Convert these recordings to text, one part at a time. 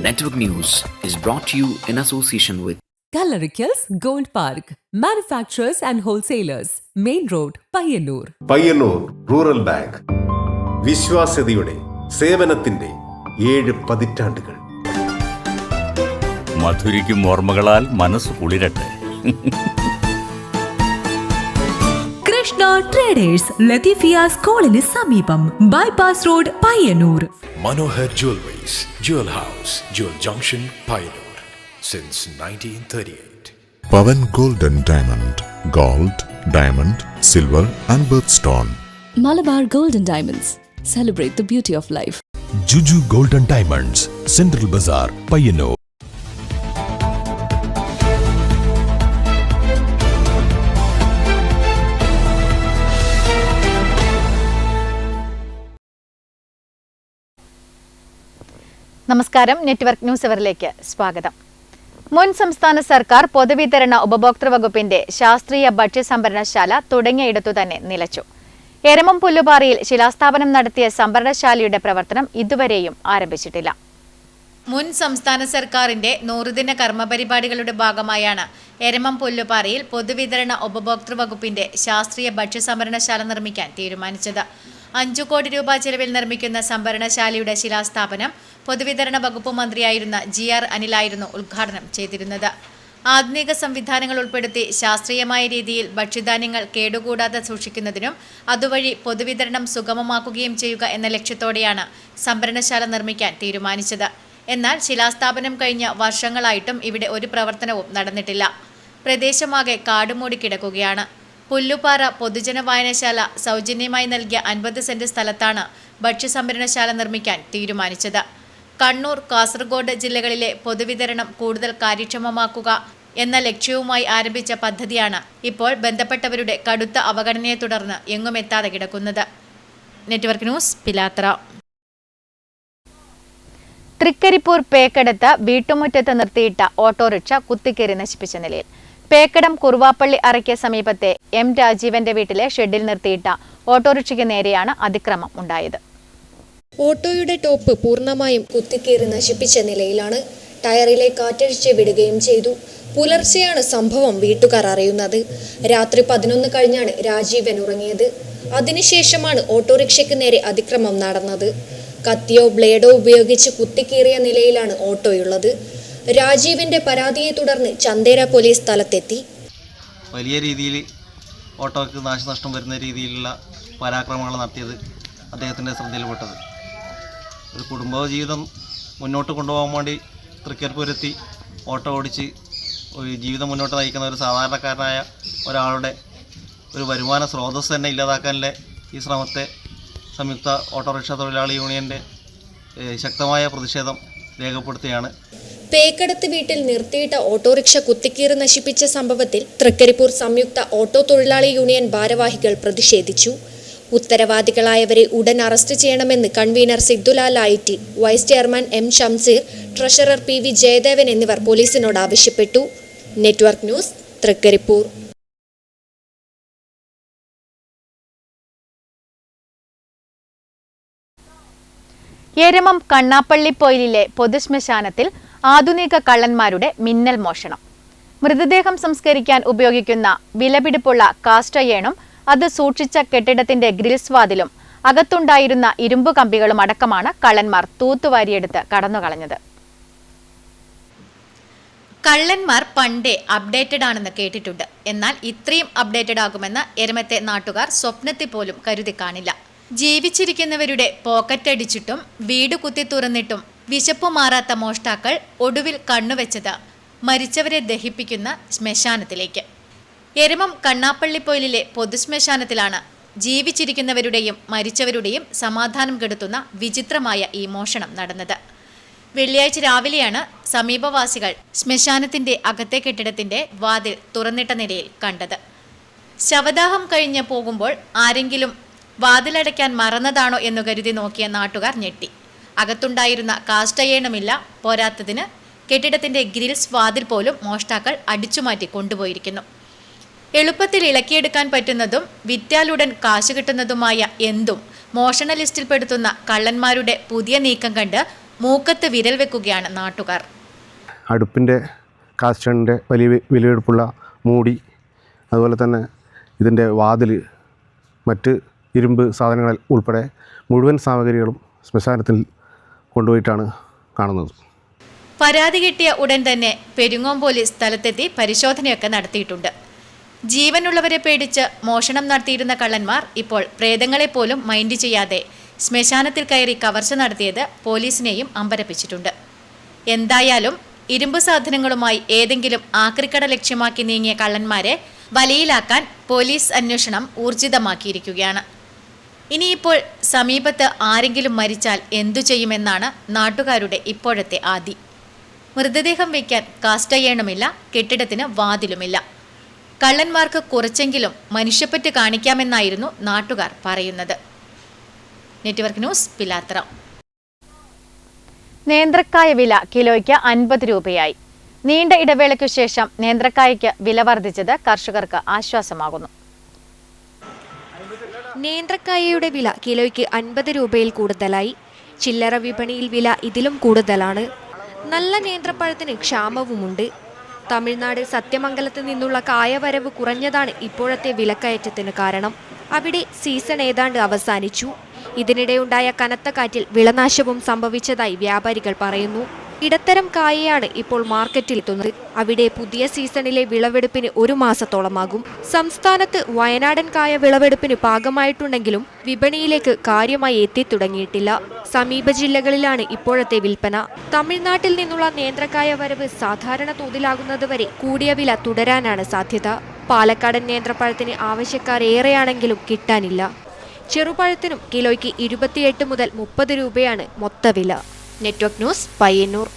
Network News is brought to you in association with Kalarikals Gold Park, manufacturers and wholesalers, Main Road, Payyannur. Payyannur rural bank വിശ്വാസ്യതയുടെ സേവനത്തിന്റെ 7 പതിറ്റാണ്ടുകൾ. മധുരിക്കും ഓർമ്മകളാൽ മനസ്സ് കുളിരട്ടെ. Krishna traders, ലത്തീഫിയാസ് കോളേജിന് സമീപം, bypass road, Payyanur. Manohar Jewelries, Jewel House, Jewel Junction, Payyannur, since 1938. Pavan Gold and Diamond, Gold, Diamond, Silver and Birthstone. Malabar Gold and Diamonds, celebrate the beauty of life. Juju Gold and Diamonds, Central Bazaar, Payyannur. നമസ്കാരം. Network news അവറിലേക്ക് സ്വാഗതം. മുൻ സംസ്ഥാന സർക്കാർ പൊതുവിതരണ ഉപഭോക്തൃ വകുപ്പിന്റെ ശാസ്ത്രീയ ഭക്ഷ്യ സംഭരണശാല തുടങ്ങിയിടത്തു തന്നെ നിലച്ചു. എരമം പുല്ലുപാറയിൽ ശിലാസ്ഥാപനം നടത്തിയ സംഭരണശാലയുടെ പ്രവർത്തനം ഇതുവരെയും ആരംഭിച്ചിട്ടില്ല. മുൻ സംസ്ഥാന സർക്കാരിന്റെ 100 ദിന കർമ്മപരിപാടികളുടെ ഭാഗമായാണ് എരമം പുല്ലുപാറയിൽ പൊതുവിതരണ ഉപഭോക്തൃ വകുപ്പിന്റെ ശാസ്ത്രീയ ഭക്ഷ്യ സംഭരണശാല നിർമ്മിക്കാൻ തീരുമാനിച്ചത്. 5 കോടി രൂപ ചെലവിൽ നിർമ്മിക്കുന്ന സംഭരണശാലയുടെ ശിലാസ്ഥാപനം പൊതുവിതരണ വകുപ്പ് മന്ത്രിയായിരുന്ന GR അനിലായിരുന്നു ഉദ്ഘാടനം ചെയ്തിരുന്നത്. ആധുനിക സംവിധാനങ്ങൾ ഉൾപ്പെടുത്തി ശാസ്ത്രീയമായ രീതിയിൽ ഭക്ഷ്യധാന്യങ്ങൾ കേടുകൂടാതെ സൂക്ഷിക്കുന്നതിനും അതുവഴി പൊതുവിതരണം സുഗമമാക്കുകയും ചെയ്യുക എന്ന ലക്ഷ്യത്തോടെയാണ് സംഭരണശാല നിർമ്മിക്കാൻ തീരുമാനിച്ചത്. എന്നാൽ ശിലാസ്ഥാപനം കഴിഞ്ഞ വർഷങ്ങളായിട്ടും ഇവിടെ ഒരു പ്രവർത്തനവും നടന്നിട്ടില്ല. പ്രദേശമാകെ കാടുമൂടി കിടക്കുകയാണ്. പുല്ലുപാറ പൊതുജന വായനശാല സൗജന്യമായി നൽകിയ 50 സെന്റ് സ്ഥലത്താണ് ഭക്ഷ്യസംഭരണശാല നിർമ്മിക്കാൻ തീരുമാനിച്ചത്. കണ്ണൂർ, കാസർഗോഡ് ജില്ലകളിലെ പൊതുവിതരണം കൂടുതൽ കാര്യക്ഷമമാക്കുക എന്ന ലക്ഷ്യവുമായി ആരംഭിച്ച പദ്ധതിയാണ് ഇപ്പോൾ ബന്ധപ്പെട്ടവരുടെ കടുത്ത അവഗണനയെ തുടർന്ന് എങ്ങുമെത്താതെ കിടക്കുന്നത്. Network news, Pilathara. തൃക്കരിപ്പൂർ പേക്കടത്ത് വീട്ടുമുറ്റത്ത് നിർത്തിയിട്ട ഓട്ടോറിക്ഷ കുത്തിക്കേറി നശിപ്പിച്ച നിലയിൽ. പേക്കടം കുറുവാപ്പള്ളി അറയ്ക്ക് സമീപത്തെ M രാജീവന്റെ വീട്ടിലെ ഷെഡിൽ നിർത്തിയിട്ട ഓട്ടോറിക്ഷയ്ക്ക് നേരെയാണ് അതിക്രമം ഉണ്ടായത്. ഓട്ടോയുടെ ടോപ്പ് പൂർണ്ണമായും കുത്തിക്കേറി നശിപ്പിച്ച നിലയിലാണ്. ടയറിലെ കാറ്റഴിച്ച് വിടുകയും ചെയ്തു. പുലർച്ചെയാണ് സംഭവം വീട്ടുകാർ അറിയുന്നത്. രാത്രി 11 കഴിഞ്ഞാണ് രാജീവൻ ഉറങ്ങിയത്. അതിനുശേഷമാണ് ഓട്ടോറിക്ഷയ്ക്ക് നേരെ അതിക്രമം നടന്നത്. കത്തിയോ ബ്ലേഡോ ഉപയോഗിച്ച് കുത്തിക്കീറിയ നിലയിലാണ് ഓട്ടോയുള്ളത്. രാജീവിന്റെ പരാതിയെ തുടർന്ന് ചന്ദേര പോലീസ് സ്ഥലത്തെത്തി. വലിയ രീതിയിൽ ഓട്ടോയ്ക്ക് നാശനഷ്ടം വരുന്ന രീതിയിലുള്ള പരാക്രമങ്ങൾ നടത്തിയത് അദ്ദേഹത്തിൻ്റെ ശ്രദ്ധയിൽപ്പെട്ടത്. ഒരു കുടുംബജീവിതം മുന്നോട്ട് കൊണ്ടുപോകാൻ വേണ്ടി തൃക്കരിപ്പൂരെത്തി ഓട്ടോ ഓടിച്ച് ഒരു ജീവിതം മുന്നോട്ട് നയിക്കുന്ന ഒരു സാധാരണക്കാരനായ ഒരാളുടെ ഒരു വരുമാന സ്രോതസ് തന്നെ ഇല്ലാതാക്കാനുള്ള ഈ ശ്രമത്തെ സംയുക്ത ഓട്ടോറിക്ഷ തൊഴിലാളി യൂണിയൻ്റെ ശക്തമായ പ്രതിഷേധം രേഖപ്പെടുത്തുകയാണ്. പേക്കടത്ത് വീട്ടിൽ നിർത്തിയിട്ട ഓട്ടോറിക്ഷ കുത്തിക്കീറി നശിപ്പിച്ച സംഭവത്തിൽ തൃക്കരിപ്പൂർ സംയുക്ത ഓട്ടോ തൊഴിലാളി യൂണിയൻ ഭാരവാഹികൾ പ്രതിഷേധിച്ചു. ഉത്തരവാദികളായവരെ ഉടൻ അറസ്റ്റ് ചെയ്യണമെന്ന് convener Siddulal IT, vice chairman M Shamseer, treasurer PV Jayadevan എന്നിവർ പോലീസിനോട് ആവശ്യപ്പെട്ടു. Network news, Trikaripur. എരമം കണ്ണാപ്പള്ളിപ്പൊയിലിലെ പൊതുശ്മശാനത്തിൽ ആധുനിക കള്ളന്മാരുടെ മിന്നൽ മോഷണം. മൃതദേഹം സംസ്കരിക്കാൻ ഉപയോഗിക്കുന്ന വിലപിടിപ്പുള്ള കാസ്റ്റ് അയേണും അത് സൂക്ഷിച്ച കെട്ടിടത്തിന്റെ ഗ്രിൽസ് വാതിലും അകത്തുണ്ടായിരുന്ന ഇരുമ്പു കമ്പികളും അടക്കമാണ് കള്ളന്മാർ തൂത്തുവാരിയെടുത്ത് കടന്നുകളഞ്ഞത്. കള്ളന്മാർ പണ്ടേ അപ്ഡേറ്റഡ് ആണെന്ന് കേട്ടിട്ടുണ്ട്. എന്നാൽ ഇത്രയും അപ്ഡേറ്റഡ് ആകുമെന്ന് എരമത്തെ നാട്ടുകാർ സ്വപ്നത്തിൽ പോലും കരുതി കാണില്ല. ജീവിച്ചിരിക്കുന്നവരുടെ പോക്കറ്റടിച്ചിട്ടും വീട് കുത്തി തുറന്നിട്ടും വിശപ്പ് മാറാത്ത മോഷ്ടാക്കൾ ഒടുവിൽ കണ്ണുവെച്ചത് മരിച്ചവരെ ദഹിപ്പിക്കുന്ന ശ്മശാനത്തിലേക്ക്. എരമം കണ്ണാപ്പള്ളിപ്പൊയിലിലെ പൊതുശ്മശാനത്തിലാണ് ജീവിച്ചിരിക്കുന്നവരുടെയും മരിച്ചവരുടെയും സമാധാനം കെടുത്തുന്ന വിചിത്രമായ ഈ മോഷണം നടന്നത്. വെള്ളിയാഴ്ച രാവിലെയാണ് സമീപവാസികൾ ശ്മശാനത്തിന്റെ അകത്തെ കെട്ടിടത്തിന്റെ വാതിൽ തുറന്നിട്ട നിലയിൽ കണ്ടത്. ശവദാഹം കഴിഞ്ഞ് പോകുമ്പോൾ ആരെങ്കിലും വാതിലടയ്ക്കാൻ മറന്നതാണോ എന്നു കരുതി നോക്കിയ നാട്ടുകാർ ഞെട്ടി. അകത്തുണ്ടായിരുന്ന കാസ്റ്റ് അയേണുമില്ല. പോരാത്തതിന് കെട്ടിടത്തിന്റെ ഗ്രിൽസ് വാതിൽ പോലും മോഷ്ടാക്കൾ അടിച്ചുമാറ്റി കൊണ്ടുപോയിരിക്കുന്നു. എളുപ്പത്തിൽ ഇളക്കിയെടുക്കാൻ പറ്റുന്നതും വിറ്റാലുടൻ കാശ് കിട്ടുന്നതുമായ എന്തും മോഷണ ലിസ്റ്റിൽപ്പെടുത്തുന്ന കള്ളന്മാരുടെ പുതിയ നീക്കം കണ്ട് മൂക്കത്ത് വിരൽ വെക്കുകയാണ് നാട്ടുകാർ. അടുപ്പിൻ്റെ കാസ്റ്റണിൻ്റെ വലിയ വിലയെടുപ്പുള്ള മൂടി, അതുപോലെ തന്നെ ഇതിൻ്റെ വാതിൽ, മറ്റ് ഇരുമ്പ് സാധനങ്ങൾ ഉൾപ്പെടെ മുഴുവൻ സാമഗ്രികളും ശ്മശാനത്തിൽ കൊണ്ടുപോയിട്ടാണ് കാണുന്നത്. പരാതി കിട്ടിയ ഉടൻ തന്നെ പെരുങ്ങോം പോലീസ് സ്ഥലത്തെത്തി പരിശോധനയൊക്കെ നടത്തിയിട്ടുണ്ട്. ജീവനുള്ളവരെ പേടിച്ച് മോഷണം നടത്തിയിരുന്ന കള്ളന്മാർ ഇപ്പോൾ പ്രേതങ്ങളെ പോലും മൈൻഡ് ചെയ്യാതെ ശ്മശാനത്തിൽ കയറി കവർച്ച നടത്തിയത് പോലീസിനെയും അമ്പരപ്പിച്ചിട്ടുണ്ട്. എന്തായാലും ഇരുമ്പ് സാധനങ്ങളുമായി ഏതെങ്കിലും ആക്രിക്കട ലക്ഷ്യമാക്കി നീങ്ങിയ കള്ളന്മാരെ വലയിലാക്കാൻ പോലീസ് അന്വേഷണം ഊർജിതമാക്കിയിരിക്കുകയാണ്. ഇനിയിപ്പോൾ സമീപത്ത് ആരെങ്കിലും മരിച്ചാൽ എന്തു ചെയ്യുമെന്നാണ് നാട്ടുകാരുടെ ഇപ്പോഴത്തെ ആദി. മൃതദേഹം വയ്ക്കാൻ കാസ്റ്റയണുമില്ല, കെട്ടിടത്തിന് വാതിലുമില്ല. കള്ളന്മാർക്ക് കുറച്ചെങ്കിലും മനുഷ്യപ്പറ്റ് കാണിക്കാമെന്നായിരുന്നു നാട്ടുകാർ പറയുന്നത്. Network news, Pilathara. നേന്ത്രക്കായ വില കിലോയ്ക്ക് 50 രൂപയായി. നീണ്ട ഇടവേളയ്ക്കു ശേഷം നേന്ത്രക്കായയ്ക്ക് വില വർദ്ധിച്ചത് കർഷകർക്ക് ആശ്വാസമാകുന്നു. നേന്ത്രക്കായയുടെ വില കിലോയ്ക്ക് 50 രൂപയിൽ കൂടുതലായി. ചില്ലറ വിപണിയിൽ വില ഇതിലും കൂടുതലാണ്. നല്ല നേന്ത്രപ്പഴത്തിന് ക്ഷാമവുമുണ്ട്. തമിഴ്നാട് സത്യമംഗലത്ത് നിന്നുള്ള കായവരവ് കുറഞ്ഞതാണ് ഇപ്പോഴത്തെ വിലക്കയറ്റത്തിന് കാരണം. അവിടെ സീസൺ ഏതാണ്ട് അവസാനിച്ചു. ഇതിനിടെയുണ്ടായ കനത്ത കാറ്റിൽ വിളനാശവും സംഭവിച്ചതായി വ്യാപാരികൾ പറയുന്നു. ഇടത്തരം കായയാണ് ഇപ്പോൾ മാർക്കറ്റിൽ എത്തുന്നത്. അവിടെ പുതിയ സീസണിലെ വിളവെടുപ്പിന് 1 മാസത്തോളമാകും. സംസ്ഥാനത്ത് വയനാടൻ കായ വിളവെടുപ്പിന് പാകമായിട്ടുണ്ടെങ്കിലും വിപണിയിലേക്ക് കാര്യമായി എത്തിത്തുടങ്ങിയിട്ടില്ല. സമീപ ജില്ലകളിലാണ് ഇപ്പോഴത്തെ വിൽപ്പന. തമിഴ്നാട്ടിൽ നിന്നുള്ള നേന്ത്രക്കായ വരവ് സാധാരണ തോതിലാകുന്നതുവരെ കൂടിയ വില തുടരാനാണ് സാധ്യത. പാലക്കാടൻ നേന്ത്രപ്പഴത്തിന് ആവശ്യക്കാർ ഏറെയാണെങ്കിലും കിട്ടാനില്ല. ചെറുപഴത്തിനും കിലോയ്ക്ക് 28 മുതൽ 30 രൂപയാണ് മൊത്തവില. Network news, Payyannur.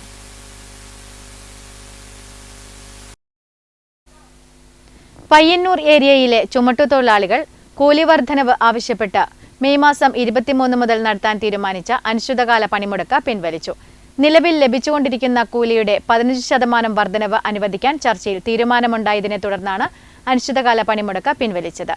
പയ്യന്നൂർ ഏരിയയിലെ ചുമട്ടുതൊഴിലാളികൾ കൂലി വർധനവ് ആവശ്യപ്പെട്ട് മെയ് മാസം 23 മുതൽ നടത്താൻ തീരുമാനിച്ച അനിശ്ചിതകാല പണിമുടക്ക് പിൻവലിച്ചു. നിലവിൽ ലഭിച്ചുകൊണ്ടിരിക്കുന്ന കൂലിയുടെ 15% വർധനവ് അനുവദിക്കാൻ ചർച്ചയിൽ തീരുമാനമുണ്ടായതിനെ തുടർന്നാണ് അനിശ്ചിതകാല പണിമുടക്ക് പിൻവലിച്ചത്.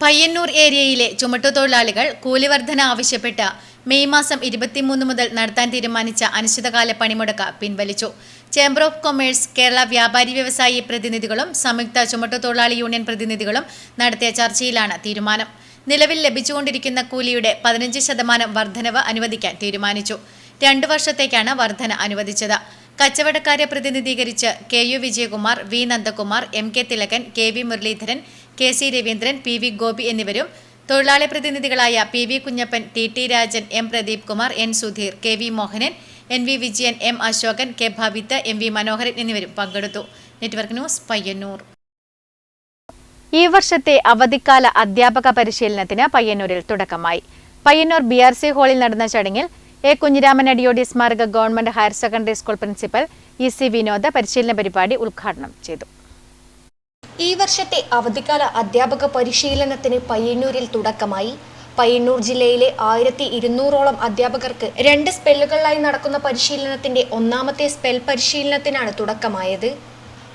പയ്യന്നൂർ ഏരിയയിലെ ചുമട്ടുതൊഴിലാളികൾ കൂലി വർധന ആവശ്യപ്പെട്ട് മെയ് മാസം 23 മുതൽ നടത്താൻ തീരുമാനിച്ച അനിശ്ചിതകാല പണിമുടക്ക് പിൻവലിച്ചു. ചേംബർ ഓഫ് കൊമേഴ്സ്, കേരള വ്യാപാരി വ്യവസായി പ്രതിനിധികളും സംയുക്ത ചുമട്ടുതൊഴിലാളി യൂണിയൻ പ്രതിനിധികളും നടത്തിയ ചർച്ചയിലാണ് തീരുമാനം. നിലവിൽ ലഭിച്ചുകൊണ്ടിരിക്കുന്ന കൂലിയുടെ 15% വർധനവ് അനുവദിക്കാൻ തീരുമാനിച്ചു. 2 വർഷത്തേക്കാണ് വർധന അനുവദിച്ചത്. കച്ചവടക്കാരെ പ്രതിനിധീകരിച്ച് KU Vijayakumar, V Nandakumar, MK Thilakan, KV Muraleedharan, KC Raveendran, PV Gopi എന്നിവരും തൊഴിലാളി പ്രതിനിധികളായ PV Kunjappan, TT Rajan, M Pradeep Kumar, N Sudheer, KV Mohanan, NV Vijayan, M Ashokan, K ഭവിത്ത്, MV മനോഹരൻ എന്നിവരും പങ്കെടുത്തു. Network news, Payyanur. ഈ വർഷത്തെ അവധിക്കാല അധ്യാപക പരിശീലനത്തിന് പയ്യന്നൂരിൽ തുടക്കമായി. പയ്യന്നൂർ BRC ഹാളിൽ നടന്ന ചടങ്ങിൽ A കുഞ്ഞിരാമൻ അടിയോടി സ്മാരക government higher secondary school principal EC Vinod പരിശീലന പരിപാടി ഉദ്ഘാടനം ചെയ്തു. ഈ വർഷത്തെ അവധിക്കാല അധ്യാപക പരിശീലനത്തിന് പയ്യന്നൂരിൽ തുടക്കമായി. പയ്യന്നൂർ ജില്ലയിലെ 1200ഓളം അധ്യാപകർക്ക് 2 സ്പെല്ലുകളിലായി നടക്കുന്ന പരിശീലനത്തിന്റെ 1ാമത്തെ സ്പെൽ പരിശീലനത്തിനാണ് തുടക്കമായത്.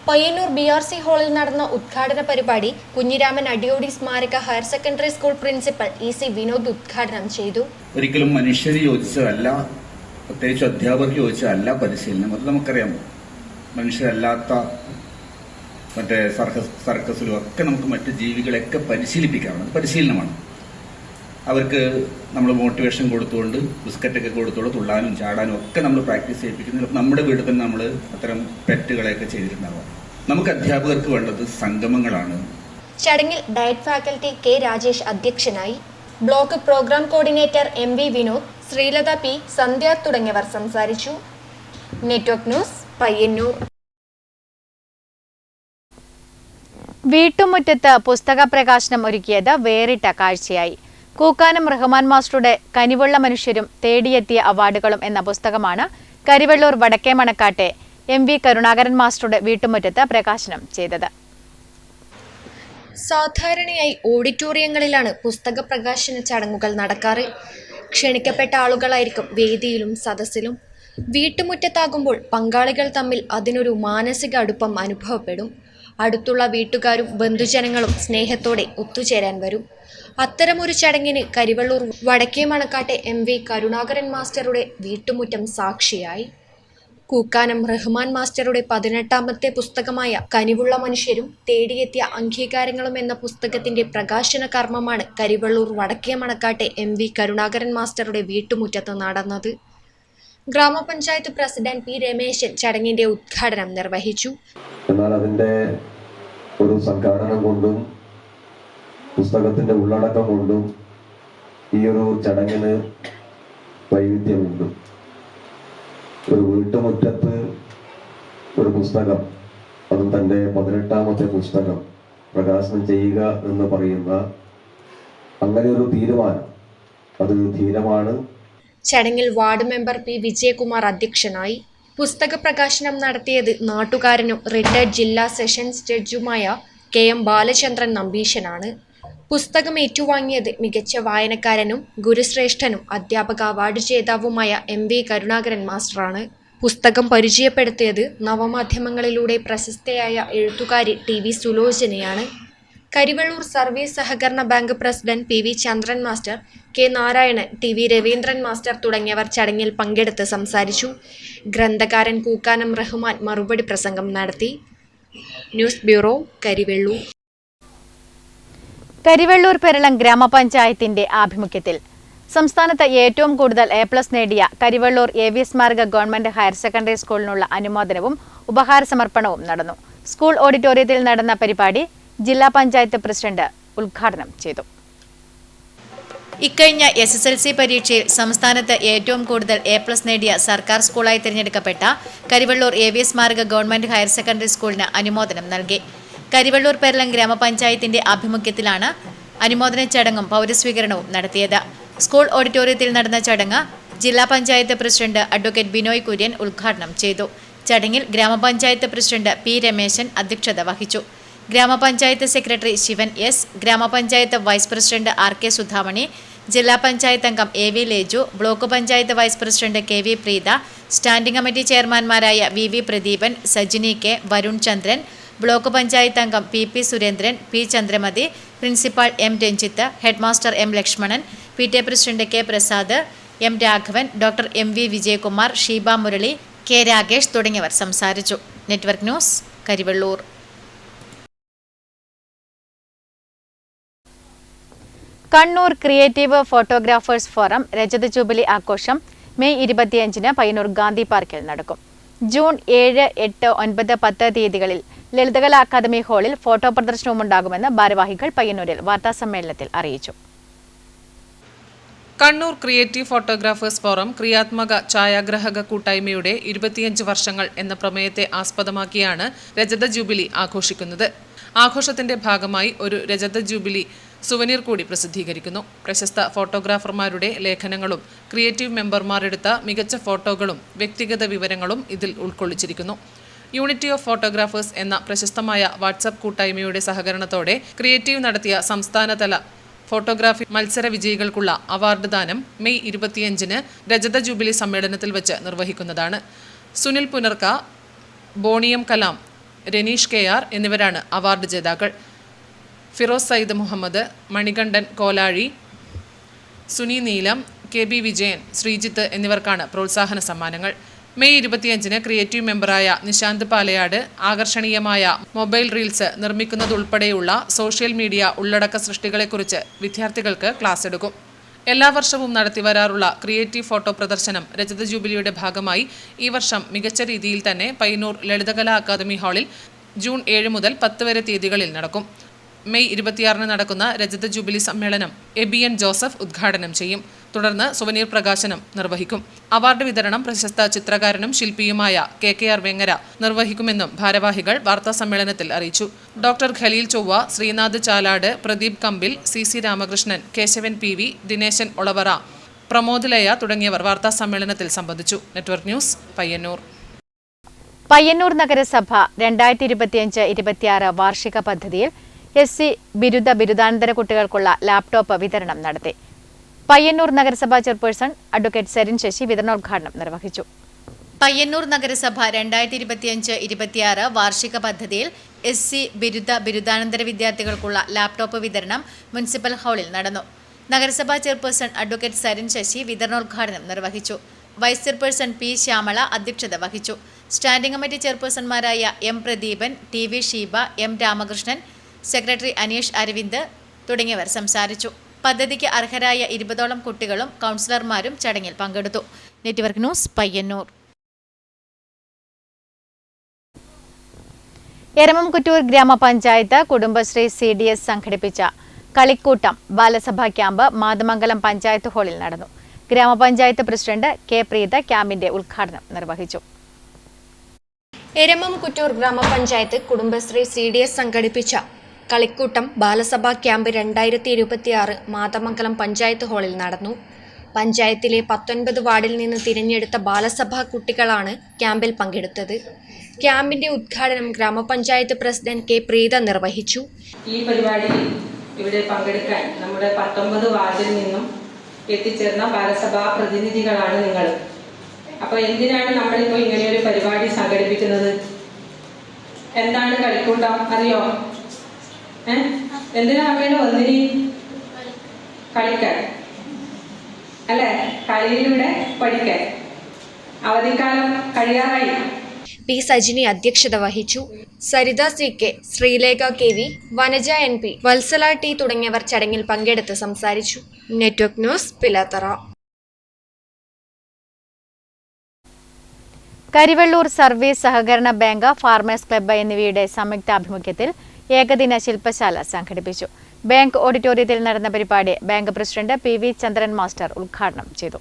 പയ്യന്നൂർ BRC ഹാളിൽ നടന്ന ഉദ്ഘാടന പരിപാടി കുഞ്ഞിരാമൻ അടിയോടി സ്മാരക higher secondary school principal EC Vinod ഉദ്ഘാടനം ചെയ്തു. ഒരിക്കലും മനുഷ്യന് യോജിച്ചതല്ല, പ്രത്യേകിച്ച് അധ്യാപകർക്ക് യോജിച്ചതല്ല പരിശീലനം. അത് നമുക്കറിയാം. മനുഷ്യരല്ലാത്ത മറ്റേ സർക്കസിലും ഒക്കെ നമുക്ക് മറ്റ് ജീവികളെയൊക്കെ പരിശീലിപ്പിക്കാറുണ്ട്. പരിശീലനമാണ്. അവർക്ക് നമ്മൾ മോട്ടിവേഷൻ കൊടുത്തുകൊണ്ട് ബിസ്ക്കറ്റൊക്കെ കൊടുത്തോണ്ട് തുള്ളാനും ചാടാനും ഒക്കെ നമ്മൾ പ്രാക്ടീസ് ചെയ്യിപ്പിക്കുന്നു. നമ്മുടെ വീട്ടിൽ തന്നെ നമ്മൾ അത്തരം പെറ്റുകളെയൊക്കെ ചെയ്തിട്ടുണ്ടാവാം. നമുക്ക് അധ്യാപകർക്ക് വേണ്ടത് സംഗമങ്ങളാണ്. ചടങ്ങിൽ ഡയറ്റ് ഫാക്കൽറ്റി K രാജേഷ് അധ്യക്ഷനായി. Block programme coordinator MV Vinod, Sreelatha P, Sandhya തുടങ്ങിയവർ സംസാരിച്ചു. Network news, Payyanur. വീട്ടുമുറ്റത്ത് പുസ്തക പ്രകാശനം ഒരുക്കിയത് വേറിട്ട കാഴ്ചയായി. കൂക്കാനം റഹ്മാൻ മാസ്റ്ററുടെ കനിവുള്ള മനുഷ്യരും തേടിയെത്തിയ അവാർഡുകളും എന്ന പുസ്തകമാണ് കരിവെള്ളൂർ വടക്കേ മണക്കാട്ടെ MV കരുണാകരൻ മാസ്റ്ററുടെ വീട്ടുമുറ്റത്ത് പ്രകാശനം ചെയ്തത്. സാധാരണയായി ഓഡിറ്റോറിയങ്ങളിലാണ് പുസ്തക പ്രകാശന ചടങ്ങുകൾ നടക്കാറ്. ക്ഷണിക്കപ്പെട്ട ആളുകളായിരിക്കും വേദിയിലും സദസ്സിലും. വീട്ടുമുറ്റത്താകുമ്പോൾ പങ്കാളികൾ തമ്മിൽ അതിനൊരു മാനസിക അടുപ്പം അനുഭവപ്പെടും. അടുത്തുള്ള വീട്ടുകാരും ബന്ധുജനങ്ങളും സ്നേഹത്തോടെ ഒത്തുചേരാൻ വരും. അത്തരമൊരു ചടങ്ങിന് കരിവള്ളൂർ വടക്കേ മണക്കാട്ടെ MV കരുണാകരൻ മാസ്റ്ററുടെ വീട്ടുമുറ്റം സാക്ഷിയായി. കൂക്കാനം റഹ്മാൻ മാസ്റ്ററുടെ 18ാമത്തെ പുസ്തകമായ കനിവുള്ള മനുഷ്യരും തേടിയെത്തിയ അംഗീകാരങ്ങളും എന്ന പുസ്തകത്തിന്റെ പ്രകാശന കർമ്മമാണ് കരിവള്ളൂർ വടക്കേ മണക്കാട്ടെ MV കരുണാകരൻ മാസ്റ്ററുടെ വീട്ടുമുറ്റത്ത് നടന്നത്. ഗ്രാമപഞ്ചായത്ത് പ്രസിഡന്റ് P. രമേശൻ ചടങ്ങിന്റെ ഉദ്ഘാടനം നിർവഹിച്ചു. എന്നാൽ അതിന്റെ ഒരു സംഘാടനം കൊണ്ടും പുസ്തകത്തിന്റെ ഉള്ളടക്കം കൊണ്ടും ഈ ഒരു ചടങ്ങിന് വൈവിധ്യമുണ്ട്. ഒരു വീട്ടുമുറ്റത്ത് ഒരു പുസ്തകം, അതും തൻ്റെ 18ാമത്തെ പുസ്തകം പ്രകാശനം ചെയ്യുക എന്ന് പറയുന്ന അങ്ങനെ ഒരു തീരുമാനം അത് ധീരമാണ്. ചടങ്ങിൽ വാർഡ് മെമ്പർ P. വിജയകുമാർ അധ്യക്ഷനായി. പുസ്തക പ്രകാശനം നടത്തിയത് നാട്ടുകാരനും റിട്ടയർഡ് ജില്ലാ സെഷൻസ് ജഡ്ജുമായ KM ബാലചന്ദ്രൻ നമ്പീശനാണ്. പുസ്തകം ഏറ്റുവാങ്ങിയത് മികച്ച വായനക്കാരനും ഗുരുശ്രേഷ്ഠനും അധ്യാപക അവാർഡ് ജേതാവുമായ MV കരുണാകരൻ മാസ്റ്ററാണ്. പുസ്തകം പരിചയപ്പെടുത്തിയത് നവമാധ്യമങ്ങളിലൂടെ പ്രശസ്തയായ എഴുത്തുകാരി TV സുലോചനയാണ്. കരിവള്ളൂർ സർവീസ് സഹകരണ bank president PV Chandran master, K. Narayanan, TV Raveendran master തുടങ്ങിയവർ ചടങ്ങിൽ പങ്കെടുത്ത് സംസാരിച്ചു. ഗ്രന്ഥകാരൻ കൂക്കാനം റഹ്മാൻ മറുപടി പ്രസംഗം നടത്തി. News bureau, Karivellur. കരിവള്ളൂർ പെരളം ഗ്രാമപഞ്ചായത്തിന്റെ ആഭിമുഖ്യത്തിൽ സംസ്ഥാനത്ത് ഏറ്റവും കൂടുതൽ A+ നേടിയ കരിവള്ളൂർ AV സ്മാരക ഗവൺമെന്റ് ഹയർ സെക്കൻഡറി സ്കൂളിനുള്ള അനുമോദനവും ഉപഹാര സമർപ്പണവും നടന്നു. സ്കൂൾ ഓഡിറ്റോറിയത്തിൽ നടന്ന പരിപാടി ജില്ലാ പഞ്ചായത്ത് പ്രസിഡന്റ് ഉദ്ഘാടനം ചെയ്തു. ഇക്കഴിഞ്ഞ SSLC പരീക്ഷയിൽ സംസ്ഥാനത്ത് ഏറ്റവും കൂടുതൽ A+ നേടിയ സർക്കാർ സ്കൂളായി തിരഞ്ഞെടുക്കപ്പെട്ട കരിവള്ളൂർ AV സ്മാരക ഗവൺമെന്റ് ഹയർ സെക്കൻഡറി സ്കൂളിന് അനുമോദനം നൽകി. കരിവള്ളൂർ പെരളം ഗ്രാമപഞ്ചായത്തിന്റെ ആഭിമുഖ്യത്തിലാണ് അനുമോദന ചടങ്ങും പൗരസ്വീകരണവും നടത്തിയത്. സ്കൂൾ ഓഡിറ്റോറിയത്തിൽ നടന്ന ചടങ്ങ് ജില്ലാ പഞ്ചായത്ത് പ്രസിഡന്റ് അഡ്വക്കേറ്റ് ബിനോയ് കുര്യൻ ഉദ്ഘാടനം ചെയ്തു. ചടങ്ങിൽ ഗ്രാമപഞ്ചായത്ത് പ്രസിഡന്റ് P. രമേശൻ അധ്യക്ഷത വഹിച്ചു. ഗ്രാമപഞ്ചായത്ത് സെക്രട്ടറി ശിവൻ S, ഗ്രാമപഞ്ചായത്ത് വൈസ് പ്രസിഡന്റ് RK സുധാമണി, ജില്ലാ പഞ്ചായത്ത് അംഗം AV Leju, block panchayat vice president KV Preetha, standing committee ചെയർമാൻമാരായ VV Pradeepan, Sajini K, Varun Chandran, block panchayat അംഗം PP Surendran, P. Chandramathi, principal M. Ranjith, headmaster M. Lakshmanan, PTA president K. Prasad, M. Raghavan, doctor MV Vijayakumar, Sheeba Murali, K. Rakesh തുടങ്ങിയവർ സംസാരിച്ചു. Network news, Karivellur. Kannur creative photographers forum രജത jubilee ആഘോഷം May 25-ന് Payyanur Gandhi പാർക്കിൽ നടക്കും. ജൂൺ 7, 8, 9, 10 തീയതികളിൽ Lalithakala academy ഹാളിൽ ഫോട്ടോ പ്രദർശനവും ഉണ്ടാകുമെന്ന് ഭാരവാഹികൾ പയ്യന്നൂരിൽ വാർത്താസമ്മേളനത്തിൽ അറിയിച്ചു. കണ്ണൂർ ക്രിയേറ്റീവ് ഫോട്ടോഗ്രാഫേഴ്സ് ഫോറം ക്രിയാത്മക ഛായാഗ്രാഹക കൂട്ടായ്മയുടെ 25 വർഷങ്ങൾ എന്ന പ്രമേയത്തെ ആസ്പദമാക്കിയാണ് രജത ജൂബിലി ആഘോഷിക്കുന്നത്. ആഘോഷത്തിന്റെ ഭാഗമായി ഒരു രജത ജൂബിലി സുവനീർ കൂടി പ്രസിദ്ധീകരിക്കുന്നു. പ്രശസ്ത ഫോട്ടോഗ്രാഫർമാരുടെ ലേഖനങ്ങളും ക്രിയേറ്റീവ് മെമ്പർമാരെടുത്ത മികച്ച ഫോട്ടോകളും വ്യക്തിഗത വിവരങ്ങളും ഇതിൽ ഉൾക്കൊള്ളിച്ചിരിക്കുന്നു. യൂണിറ്റി ഓഫ് ഫോട്ടോഗ്രാഫേഴ്സ് എന്ന പ്രശസ്തമായ വാട്സാപ്പ് കൂട്ടായ്മയുടെ സഹകരണത്തോടെ ക്രിയേറ്റീവ് നടത്തിയ സംസ്ഥാനതല ഫോട്ടോഗ്രാഫി മത്സര വിജയികൾക്കുള്ള അവാർഡ് ദാനം മെയ് 25-ന് രജത ജൂബിലി സമ്മേളനത്തിൽ വെച്ച് നിർവഹിക്കുന്നതാണ്. സുനിൽ പുനർക്ക, ബോണിയം കലാം, രനീഷ് KR എന്നിവരാണ് അവാർഡ് ജേതാക്കൾ. ഫിറോസ് സയ്യിദ് മുഹമ്മദ്, മണികണ്ഠൻ കോലാഴി, സുനി നീലം, KB വിജയൻ, ശ്രീജിത്ത് എന്നിവർക്കാണ് പ്രോത്സാഹന സമ്മാനങ്ങൾ. മെയ് 25-ന് ക്രിയേറ്റീവ് മെമ്പറായ നിശാന്ത് പാലയാട് ആകർഷണീയമായ മൊബൈൽ റീൽസ് നിർമ്മിക്കുന്നതുൾപ്പെടെയുള്ള സോഷ്യൽ മീഡിയ ഉള്ളടക്ക സൃഷ്ടികളെക്കുറിച്ച് വിദ്യാർത്ഥികൾക്ക് ക്ലാസ് എടുക്കും. എല്ലാ വർഷവും നടത്തിവരാറുള്ള ക്രിയേറ്റീവ് ഫോട്ടോ പ്രദർശനം രജത ജൂബിലിയുടെ ഭാഗമായി ഈ വർഷം മികച്ച രീതിയിൽ തന്നെ പയ്യന്നൂർ ലളിതകലാ അക്കാദമി ഹാളിൽ ജൂൺ 7 മുതൽ 10 വരെ തീയതികളിൽ നടക്കും. മെയ് 26-ന് നടക്കുന്ന രജത ജൂബിലി സമ്മേളനം എബിയൻ ജോസഫ് ഉദ്ഘാടനം ചെയ്യും. തുടർന്ന് സുവനീർ പ്രകാശനം നിർവഹിക്കും. അവാർഡ് വിതരണം പ്രശസ്ത ചിത്രകാരനും ശില്പിയുമായ KKR വെങ്ങര നിർവഹിക്കുമെന്നും ഭാരവാഹികൾ വാർത്താസമ്മേളനത്തിൽ അറിയിച്ചു. ഡോക്ടർ ഖലീൽ ചൊവ്വ, ശ്രീനാഥ് ചാലാട്, പ്രദീപ് കമ്പിൽ, CC രാമകൃഷ്ണൻ, കേശവൻ PV, ദിനേശൻ ഒളവറ, പ്രമോദ് ലയ തുടങ്ങിയവർ വാർത്താസമ്മേളനത്തിൽ സംബന്ധിച്ചു. Network news, Payyannur. പയ്യന്നൂർ നഗരസഭ 2025-26 വാർഷിക പദ്ധതിയിൽ SC ബിരുദാനന്തര കുട്ടികൾക്കുള്ള ലാപ്ടോപ്പ് വിതരണം നടത്തി. പയ്യന്നൂർ നഗരസഭാ ചെയർപേഴ്സൺ അഡ്വക്കേറ്റ് സെറിൻ ശശി വിതരണോദ്ഘാടനം നിർവഹിച്ചു. പയ്യന്നൂർ നഗരസഭ 2025-26 വാർഷിക പദ്ധതിയിൽ SC ബിരുദാനന്തര വിദ്യാർത്ഥികൾക്കുള്ള ലാപ്ടോപ്പ് വിതരണം മുനിസിപ്പൽ ഹാളിൽ നടന്നു. നഗരസഭാ ചെയർപേഴ്സൺ അഡ്വക്കേറ്റ് സരിൻ ശശി വിതരണോദ്ഘാടനം നിർവഹിച്ചു. Vice chairperson P. ശ്യാമള അധ്യക്ഷത വഹിച്ചു. സ്റ്റാൻഡിംഗ് കമ്മിറ്റി ചെയർപേഴ്സൺമാരായ M. Pradeepan, TV. Sheeba, M. Ramakrishnan, secretary Aneesh Aravind തുടങ്ങിയവർ സംസാരിച്ചു. പദ്ധതിക്ക് അർഹരായ 20ഓളം കുട്ടികളും കൗൺസിലർമാരും ചടങ്ങിൽ പങ്കെടുത്തു. Network news, Payyanur. എരമംകുറ്റൂർ ഗ്രാമപഞ്ചായത്ത് കുടുംബശ്രീ CDS സംഘടിപ്പിച്ച കളിക്കൂട്ടം ബാലസഭാ ക്യാമ്പ് മാതമംഗലം പഞ്ചായത്ത് ഹാളിൽ നടന്നു. ഗ്രാമപഞ്ചായത്ത് പ്രസിഡന്റ് K. പ്രീത ക്യാമ്പിന്റെ ഉദ്ഘാടനം നിർവഹിച്ചു. എരമംകുറ്റൂർ ഗ്രാമപഞ്ചായത്ത് കുടുംബശ്രീ CDS സംഘടിപ്പിച്ച കളിക്കൂട്ടം ബാലസഭാ ക്യാമ്പ് 2026 മാതമംഗലം പഞ്ചായത്ത് ഹാളിൽ നടന്നു. പഞ്ചായത്തിലെ 19 വാർഡിൽ നിന്ന് തിരഞ്ഞെടുത്ത ബാലസഭാ കുട്ടികളാണ് ക്യാമ്പിൽ പങ്കെടുത്തത്. ക്യാമ്പിന്റെ ഉദ്ഘാടനം ഗ്രാമപഞ്ചായത്ത് പ്രസിഡന്റ് K. പ്രീത നിർവഹിച്ചു. ഈ പരിപാടിയിൽ ഇവിടെ പങ്കെടുക്കാൻ നമ്മുടെ 19 വാർഡിൽ നിന്നും എത്തിച്ചേർന്ന ബാലസഭാ പ്രതിനിധികളാണ് നിങ്ങൾ. അപ്പോൾ എന്തിനാണ് നമ്മളിപ്പോൾ ഇങ്ങനെയൊരു പരിപാടി സംഘടിപ്പിക്കുന്നത്? എന്താണ് കളിക്കൂട്ടം അറിയോ? എന്തിനാ അങ്ങനെ ഒന്നിനി കളിക്കാൻ അല്ലേ? കളിയിലൂടെ പഠിക്കാൻ. അവധിക്കാലം കഴിയാറായി. P. സജിനി അധ്യക്ഷത വഹിച്ചു. Saritha CK, Sreelekha KV, Vanaja NP, Vatsala T തുടങ്ങിയവർ ചടങ്ങിൽ പങ്കെടുത്ത് സംസാരിച്ചു. Network news, Pilathara. Karivellur service സഹകരണ ബാങ്ക്, ഫാർമേഴ്സ് ക്ലബ്ബ് എന്നിവയുടെ സംയുക്താഭിമുഖ്യത്തിൽ ഏകദിന ശില്പശാല സംഘടിപ്പിച്ചു. ബാങ്ക് ഓഡിറ്റോറിയത്തിൽ നടന്ന പരിപാടി bank president PV Chandran master ഉദ്ഘാടനം ചെയ്തു.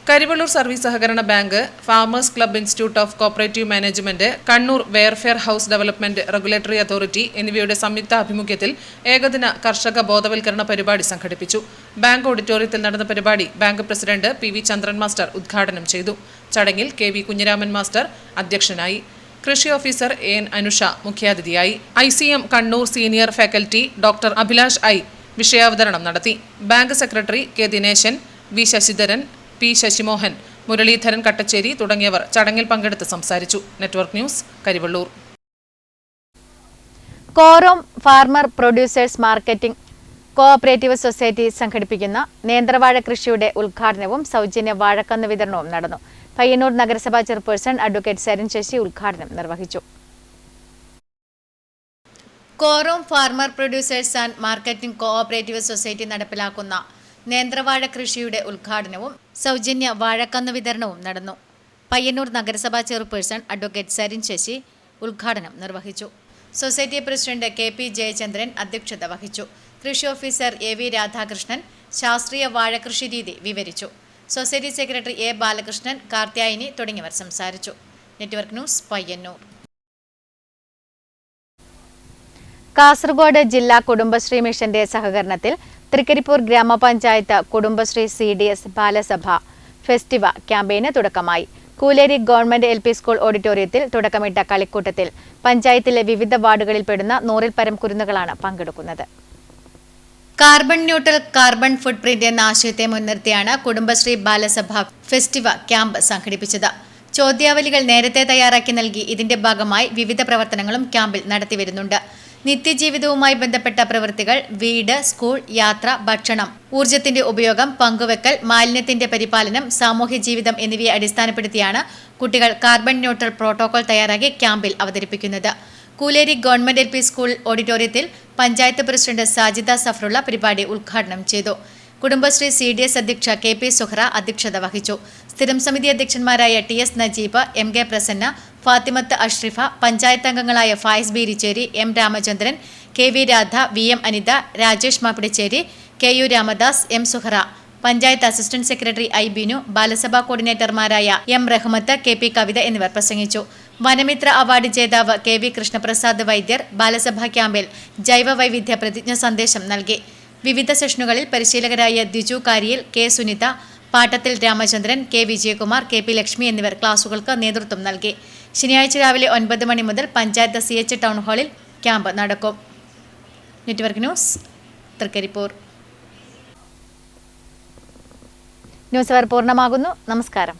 കരിവെള്ളൂർ സർവീസ് സഹകരണ bank, farmers club, institute of cooperative management, Kannur welfare house development regulatory authority എന്നിവയുടെ സംയുക്ത ആഭിമുഖ്യത്തിൽ ഏകദിന കർഷക ബോധവൽക്കരണ പരിപാടി സംഘടിപ്പിച്ചു. ബാങ്ക് ഓഡിറ്റോറിയത്തിൽ നടന്ന പരിപാടി bank president PV Chandran master ഉദ്ഘാടനം ചെയ്തു. ചടങ്ങിൽ KV കുഞ്ഞിരാമൻ മാസ്റ്റർ അധ്യക്ഷനായി. കൃഷി ഓഫീസർ AN അനുഷ മുഖ്യാതിഥിയായി. ICM Kannur senior faculty doctor Abhilash I വിഷയാവതരണം നടത്തി. ബാങ്ക് സെക്രട്ടറി K. Dineshan, V. Sasidharan, P. Sasimohan, Muraleedharan Kattacheri തുടങ്ങിയവർ ചടങ്ങിൽ പങ്കെടുത്ത് സംസാരിച്ചു. Network news, Karivellur. Korom farmer producers marketing cooperative society സംഘടിപ്പിക്കുന്ന നേന്ത്രവാഴ കൃഷിയുടെ ഉദ്ഘാടനവും സൗജന്യ വാഴക്കന്ന് വിതരണവും നടന്നു. പയ്യന്നൂർ നഗരസഭാ ചെയർപേഴ്സൺ അഡ്വക്കേറ്റ് സരിൻ ശശി ഉദ്ഘാടനം നിർവഹിച്ചു. Korom farmer producers and marketing cooperative society നടപ്പിലാക്കുന്ന നേന്ത്രവാഴ കൃഷിയുടെ ഉദ്ഘാടനവും സൗജന്യ വാഴക്കന്ന് വിതരണവും നടന്നു. പയ്യന്നൂർ നഗരസഭാ ചെയർപേഴ്സൺ അഡ്വക്കേറ്റ് സരിൻ ശശി ഉദ്ഘാടനം നിർവഹിച്ചു. സൊസൈറ്റി പ്രസിഡന്റ് KP ജയചന്ദ്രൻ അധ്യക്ഷത വഹിച്ചു. കൃഷി ഓഫീസർ AV രാധാകൃഷ്ണൻ ശാസ്ത്രീയ വാഴകൃഷി രീതി വിവരിച്ചു. Society secretary A. Balakrishnan, Karthyayani തുടങ്ങിയവർ സംസാരിച്ചു. Network news, Payyanur. കാസർഗോഡ് ജില്ലാ കുടുംബശ്രീ മിഷന്റെ സഹകരണത്തിൽ തൃക്കരിപ്പൂർ ഗ്രാമപഞ്ചായത്ത് കുടുംബശ്രീ CDS ബാലസഭ ഫെസ്റ്റിവ ക്യാമ്പയിന് തുടക്കമായി. കൂലേരി ഗവൺമെന്റ് LP സ്കൂൾ ഓഡിറ്റോറിയത്തിൽ തുടക്കമിട്ട കളിക്കൂട്ടത്തിൽ പഞ്ചായത്തിലെ വിവിധ വാർഡുകളിൽപ്പെടുന്ന 100-ൽ പരം കുരുന്നുകളാണ് പങ്കെടുക്കുന്നത്. കാർബൺ ന്യൂട്രൽ കാർബൺ ഫുട് പ്രിന്റ് എന്ന ആശയത്തെ മുൻനിർത്തിയാണ് കുടുംബശ്രീ ബാലസഭ ഫെസ്റ്റിവ ക്യാമ്പ് സംഘടിപ്പിച്ചത്. ചോദ്യാവലികൾ നേരത്തെ തയ്യാറാക്കി നൽകി ഇതിന്റെ ഭാഗമായി വിവിധ പ്രവർത്തനങ്ങളും ക്യാമ്പിൽ നടത്തിവരുന്നുണ്ട്. നിത്യജീവിതവുമായി ബന്ധപ്പെട്ട പ്രവൃത്തികൾ, വീട്, സ്കൂൾ, യാത്ര, ഭക്ഷണം, ഊർജ്ജത്തിന്റെ ഉപയോഗം, പങ്കുവെക്കൽ, മാലിന്യത്തിന്റെ പരിപാലനം, സാമൂഹ്യ ജീവിതം എന്നിവയെ അടിസ്ഥാനപ്പെടുത്തിയാണ് കുട്ടികൾ കാർബൺ ന്യൂട്രൽ പ്രോട്ടോകോൾ തയ്യാറാക്കി ക്യാമ്പിൽ അവതരിപ്പിക്കുന്നത്. കൂലേരി ഗവൺമെന്റ് LP സ്കൂൾ ഓഡിറ്റോറിയത്തിൽ പഞ്ചായത്ത് പ്രസിഡന്റ് സാജിദ സഫറുള്ള പരിപാടി ഉദ്ഘാടനം ചെയ്തു. കുടുംബശ്രീ CDS അധ്യക്ഷ KP സുഹ്റ അധ്യക്ഷത വഹിച്ചു. സ്ഥിരം സമിതി അധ്യക്ഷന്മാരായ TS നജീബ്, MK പ്രസന്ന, ഫാത്തിമത്ത് അഷ്റിഫ, പഞ്ചായത്ത് അംഗങ്ങളായ Fayis Beericheri, M Ramachandran, KV Radha, VM Anitha, Rajesh Mappidicheri, KU Ramadas, M Suhara, panchayat assistant secretary I Binu, Balasabha കോർഡിനേറ്റർമാരായ M റഹ്മത്ത്, KP കവിത എന്നിവർ പ്രസംഗിച്ചു. വനമിത്ര അവാർഡ് ജേതാവ് KV കൃഷ്ണപ്രസാദ് വൈദ്യർ ബാലസഭാ ക്യാമ്പിൽ ജൈവ വൈവിധ്യ പ്രതിജ്ഞ സന്ദേശം നൽകി. വിവിധ സെഷനുകളിൽ പരിശീലകരായ ദിജു കാരിയിൽ, K സുനിത, പാട്ടത്തിൽ രാമചന്ദ്രൻ, K വിജയകുമാർ, KP ലക്ഷ്മി എന്നിവർ ക്ലാസുകൾക്ക് നേതൃത്വം നൽകി. ശനിയാഴ്ച രാവിലെ 9 മണി മുതൽ പഞ്ചായത്ത് CH ടൗൺ ഹാളിൽ ക്യാമ്പ് നടക്കും. Network news, Thrikkaripur. ന്യൂസ് അവർ പൂർണ്ണമാകുന്നു. നമസ്കാരം.